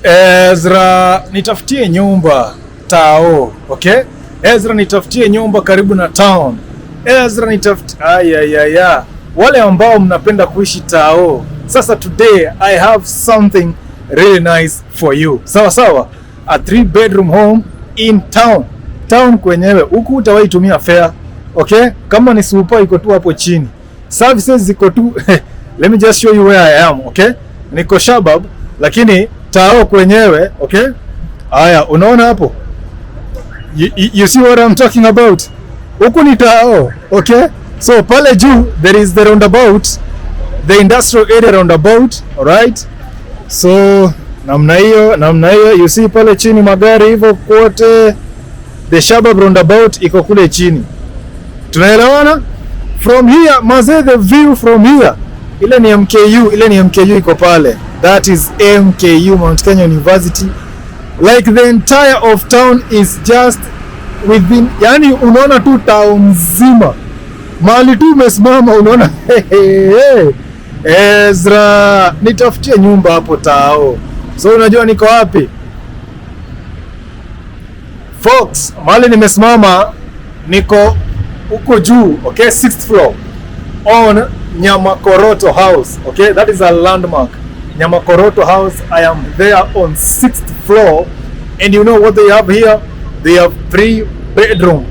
EZRA nitafutie nyumba tao, okay? EZRA nitafutie nyumba karibu na town. EZRA nitafutie wale ambao mnapenda kuishi tao. Sasa today I have something really nice for you. Sawa sawa, a 3-bedroom home in town. Town kwenyewe huku utawahi tumia fare, okay? Kama ni super iko tu hapo chini. Services ziko tu let me just show you where I am, okay? Niko shabab lakini tao kwenyewe, okay? Haya, unaona hapo? You see what I'm talking about? Huku ni tao, okay? So pale juu there is the roundabout, the industrial area roundabout, alright? So namna hiyo, you see pale chini magari hivyo kote, the shabab roundabout iko kule chini. Tunaelewana? From here, maze, the view from here, ile ni MKU iko pale. That is MKU, Mount Kenya University. Like the entire of town is just within, yani unaona tu town nzima. Mahali tu umesimama unaona EZRA nitafutie nyumba hapo tao. So unajua niko wapi? Folks, mahali nimesimama niko huko juu, okay? 6th floor on Nyamakoroto House, okay? That is a landmark. Nyamakoroto House. I am there on 6th floor, and you know what they have here? They have 3-bedroom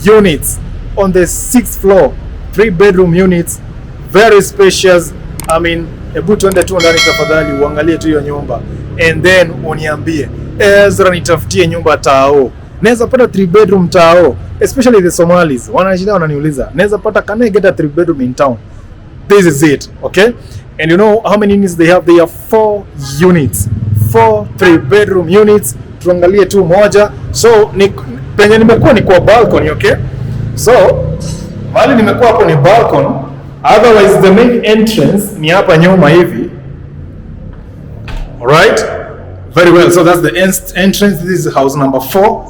units on the 6th floor. 3-bedroom units, very spacious. I mean, hebu tuende tu ndani tafadhali uangalie tu hiyo nyumba and then uniambie EZRA nitafutie nyumba tao. Naweza pata 3-bedroom tao, especially the Somalis. Wananiuliza, naweza pata, can I get a 3-bedroom in town? This is it, okay? And you know how many units they have? They have 4 units. 4 3-bedroom units. Tuangalie tu moja. So penye nimekuwa ni kwa balcony, okay? So mahali nimekuwa hapo ni balcony. Otherwise the main entrance ni hapa nyuma hivi. Alright? Very well. So that's the entrance. This is house number 4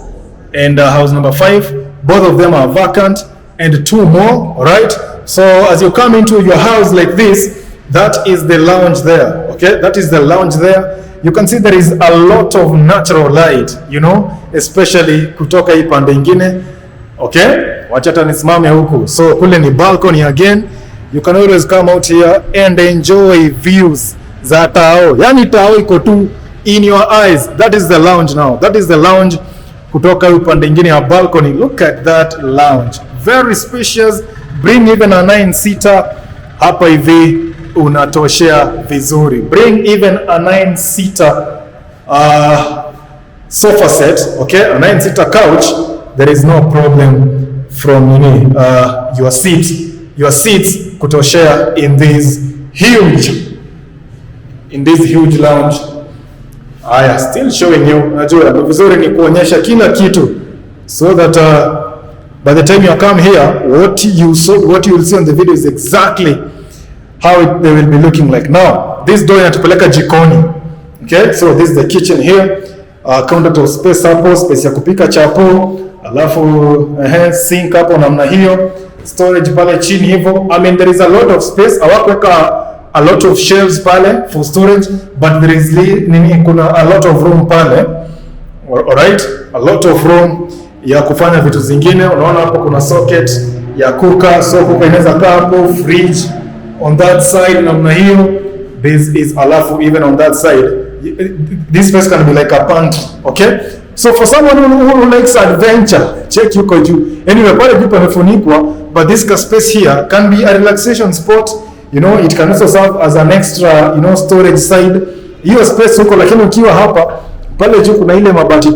and house number 5. Both of them are vacant and 2 more, alright? So as you come into your house like this, that is the lounge there, okay? That is the lounge there. You can see there is a lot of natural light, you know, especially kutoka hii pande ingine, okay? Wachata nisimame huku. So kule ni balcony again. You can always come out here and enjoy views za tao. Yani tao iko tu in your eyes. That is the lounge now. That is the lounge kutoka hii pande ingine ya balcony. Look at that lounge. Very spacious. Bring even a 9-seater hapa hivi unatoshea vizuri. Bring even a 9-seater sofa set, okay? A 9-seater couch. There is no problem from your seats kutoshea in this huge lounge. I am still showing you. Najua vizuri ni kuonyesha kila kitu so that by the time you come here, what you will see on the video is exactly how they will be looking like. Now, this door inatupeleka jikoni. Okay, so this is the kitchen here. Countertop space hapo, space ya kupika chapo, alafu sink hapo namna hiyo, storage pale chini hivyo. I mean, there is a lot of space. Hawakuweka a lot of shelves pale for storage, but there is kuna a lot of room pale. Alright, a lot of room ya kufanya vitu zingine. Unaona hapo kuna socket ya kuka, so kuka inaweza kaa hapo, fridge on that side namna hiyo. This is alafu even on that side, this space can be like a pantry, okay? So for someone who likes adventure, check yuko juu. Anyway, pale juu pamefunikwa, but this space here can be a relaxation spot. You know, it can also serve as an extra, you know, storage side. Hiyo space huko, lakini ukiwa hapa pale juu kuna ile mabati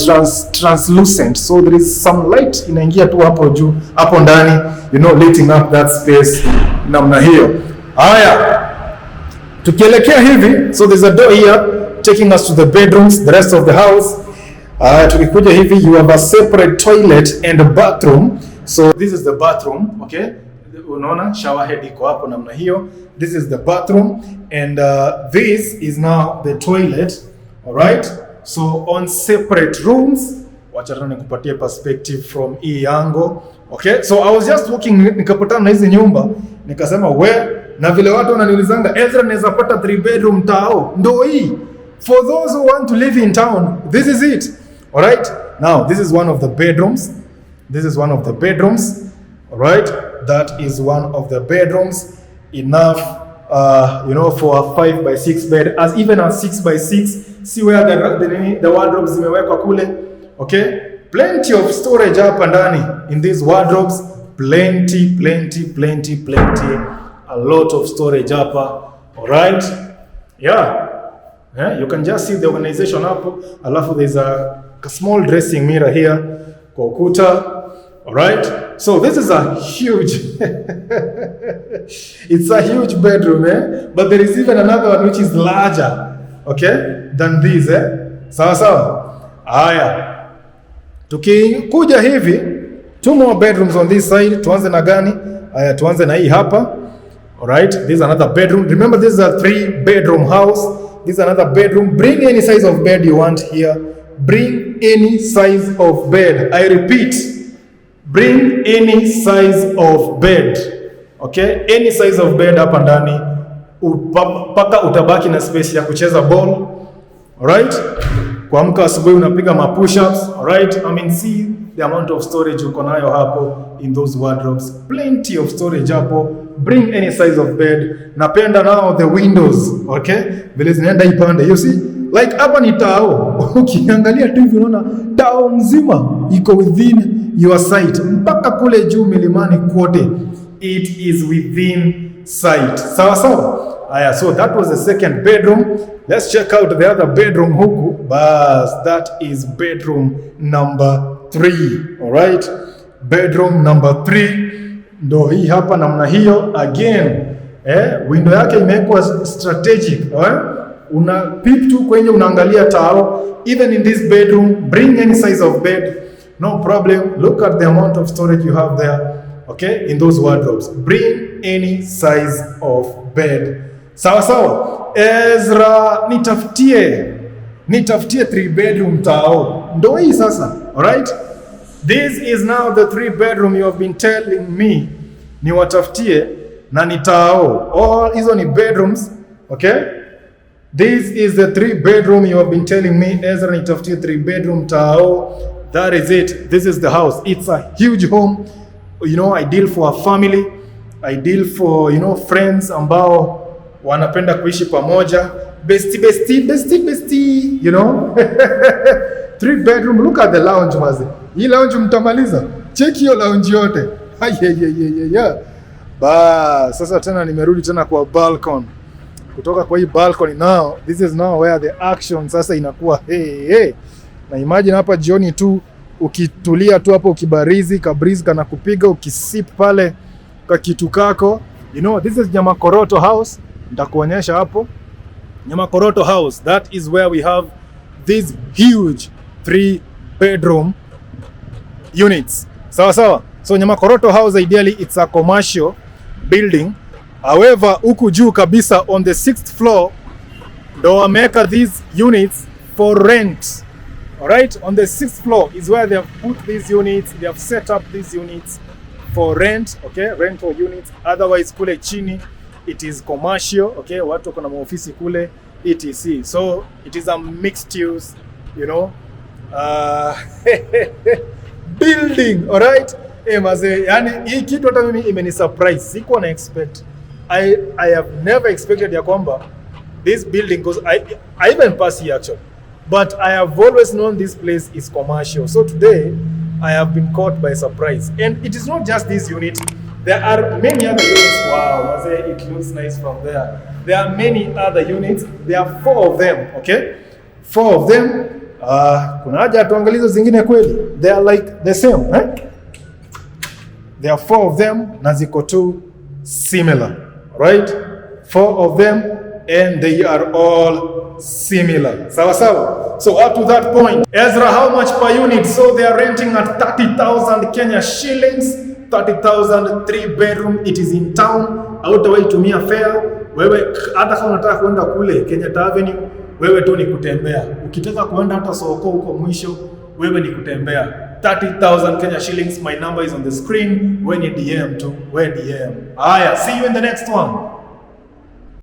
translucent, so there is some light inaingia tu hapo juu, hapo ndani, you know, lighting up that space namna hiyo. Haya, tukielekea hivi, so there's a door here taking us to the bedrooms, the rest of the house. Tukikuja hivi, you have a separate toilet and a bathroom. So this is the bathroom, okay? Unaona shower head iko hapo namna hiyo. This is the bathroom and this is now the toilet, all right? So on separate rooms. Wacha nikupatie perspective from hii angle, okay? So I was just walking, nikapatana na hizi nyumba, nikasema na vile watu wananiulizanga EZRA naweza pata 3-bedroom tao, ndo hii For those who want to live in town, this is it. All right. Now, this is one of the bedrooms. This is one of the bedrooms. All right. That is one of the bedrooms. Enough, for a 5x6 bed, as even a 6x6. See where the wardrobes zimewekwa kule. Okay. Plenty of storage hapa ndani in these wardrobes. Plenty. A lot of storage hapa. All right. Yeah. You can just see the organization hapo. Alafu there's a small dressing mirror here kwa ukuta. All right. So this is a huge it's a huge bedroom, but there is even another one which is larger, okay, than this, sawa sawa. Haya, tukikuja hivi, 2 more bedrooms on this side. Tuanze na gani? Haya, tuanze na hii hapa. All right, this is another bedroom. Remember, this is a 3-bedroom house. This is another bedroom. Bring any size of bed you want here. Bring any size of bed. I repeat, bring any size of bed. Okay? Any size of bed hapa ndani. Paka utabaki na space ya kucheza ball. Alright? Kuamka asubuhi unapiga push-ups. Alright? See the amount of storage uko nayo hapo in those wardrobes. Plenty of storage hapo. Bring any size of bed. Napenda now the windows. Okay? Vile zinaenda ipande. You see? Like hapa ni tao. Ukiangalia tu hivi unaona tao mzima iko within your sight. Mpaka kule juu milimani kote. It is within sight. Sawa sawa? Aya, so that was the second bedroom. Let's check out the other bedroom huku. Bas, that is bedroom number 3. Alright? Bedroom number 3. Ndo hii hapa namna hiyo. Again, window yake imekuwa strategic. Una peep tu kwenye unaangalia tao. Even in this bedroom, bring any size of bed. No problem. Look at the amount of storage you have there. Okay, in those wardrobes. Bring any size of bed. Sawa sawa. EZRA, nitafutie 3-bedroom tao. Ndo hii sasa. Alright? This is now the 3-bedroom you have been telling me ni watafutie na ni tao. All hizo ni bedrooms. Okay? This is the 3-bedroom you have been telling me. EZRA, nitafutie 3-bedroom tao. That is it. This is the house. It's a huge home. Ideal for a family. Ideal for, friends ambao wanapenda kuishi pamoja. Bestie. 3-bedroom. Look at the lounge mazi. Hii lounge mtamaliza. Check hiyo lounge yote. Sasa tena nimerudi tena kwa balcony. Kutoka kwa hii balcony now, this is now where the action sasa inakuwa Na imagine hapa jioni tu ukitulia tu hapo ukibarizi kabrizi kana kupiga ukisip pale kwa kitu kako. This is Nyamakoroto house. Nitakuonyesha hapo. Nyamakoroto house, that is where we have these huge 3-bedroom units. Sawa sawa. So Nyamakoroto house, ideally it's a commercial building. However, huku juu kabisa on the 6th floor ndo wameka these units for rent. Alright, on the 6th floor is where they have put these units. They have set up these units for rent, okay, rental units. Otherwise kule chini it is commercial, okay, watu kuna maofisi kule etc. So it is a mixed use, building. Alright, maze, yani hii kitu hata mimi imeni surprise. Sikuwa na expect. I have never expected ya kwamba this building, because I even passed here actually, but I have always known this place is commercial. So today I have been caught by surprise. And it is not just this unit. There are many other units. Wow, it looks nice from there. There are many other units. There are 4 of them, okay? 4 of them. Kuna haja tuangalizo zingine kweli. They are like the same, right? There are 4 of them na ziko tu similar, right? 4 of them and they are all similar. Sawa sawa. So up to that point, EZRA, how much per unit? So they are renting at 30,000 Kenya shillings. 30,000, 3-bedroom. It is in town. Hautawahi tumia fare. Wewe hata kama unataka kwenda kule Kenyatta Avenue, wewe tu ni kutembea. Ukitaka kwenda hata soko huko mwisho, wewe ni kutembea. 30,000 Kenya shillings. My number is on the screen. When you DM to, when DM. Aya, see you in the next one.